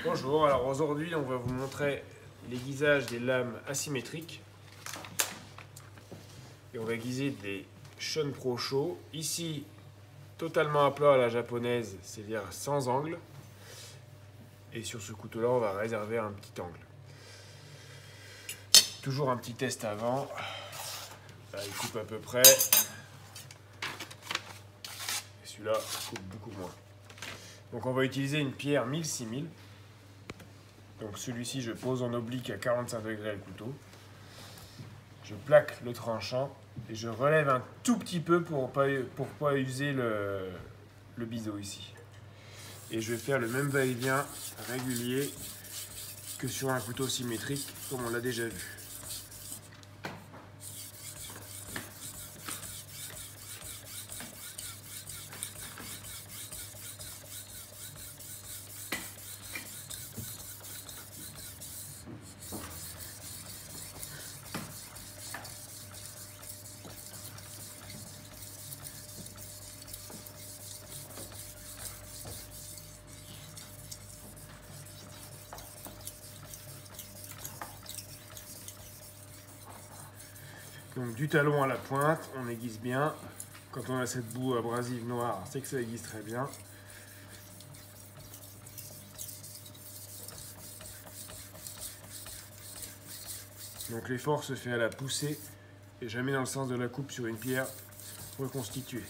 Bonjour, alors aujourd'hui on va vous montrer l'aiguisage des lames asymétriques. Et on va aiguiser des Shun Pro Show. Ici, totalement à plat à la japonaise, c'est-à-dire sans angle. Et sur ce couteau-là, on va réserver un petit angle. Toujours un petit test avant. Là, il coupe à peu près. Et celui-là coupe beaucoup moins. Donc on va utiliser une pierre 1000-6000. Donc celui-ci, je pose en oblique à 45 degrés le couteau. Je plaque le tranchant et je relève un tout petit peu pour pas user le biseau ici. Et je vais faire le même va-et-vient régulier que sur un couteau symétrique comme on l'a déjà vu. Donc du talon à la pointe, on aiguise bien. Quand on a cette boue abrasive noire, c'est que ça aiguise très bien. Donc l'effort se fait à la poussée et jamais dans le sens de la coupe sur une pierre reconstituée.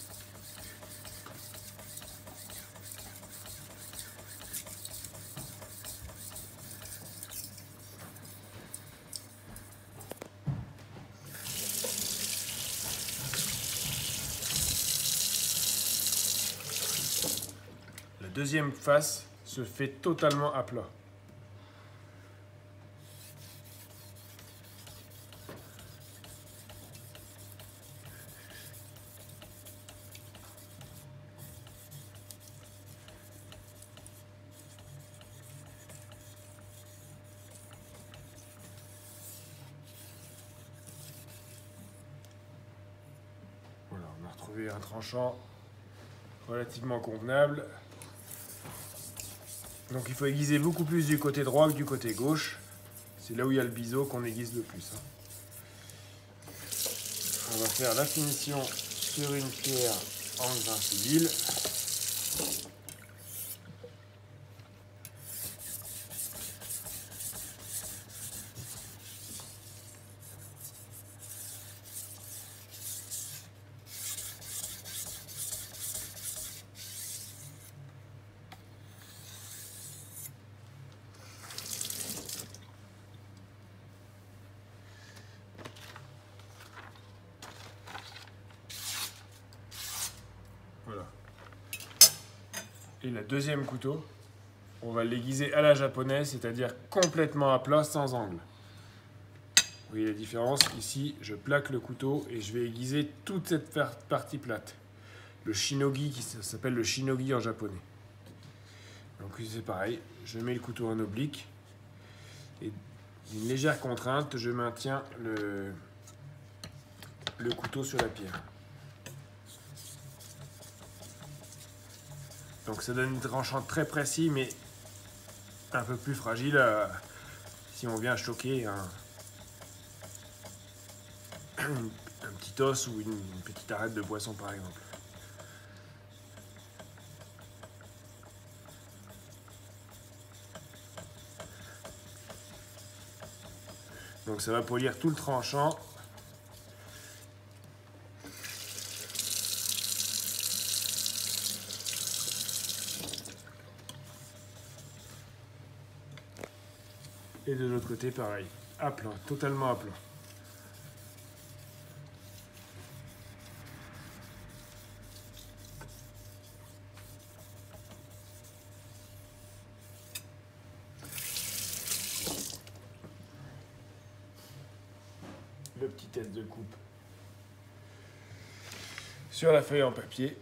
La deuxième face se fait totalement à plat. Voilà, on a retrouvé un tranchant relativement convenable. Donc il faut aiguiser beaucoup plus du côté droit que du côté gauche. C'est là où il y a le biseau qu'on aiguise le plus. On va faire la finition sur une pierre angle 20 civil. Voilà. Et le deuxième couteau, on va l'aiguiser à la japonaise, c'est-à-dire complètement à plat, sans angle. Vous voyez la différence? Ici, je plaque le couteau et je vais aiguiser toute cette partie plate. Le shinogi, qui s'appelle le shinogi en japonais. Donc c'est pareil, je mets le couteau en oblique et d'une légère contrainte, je maintiens le couteau sur la pierre. Donc ça donne une tranchante très précis, mais un peu plus fragile si on vient choquer un petit os ou une petite arête de poisson par exemple. Donc ça va polir tout le tranchant. Et de l'autre côté pareil, à plat, totalement à plat. Le petit test de coupe sur la feuille en papier.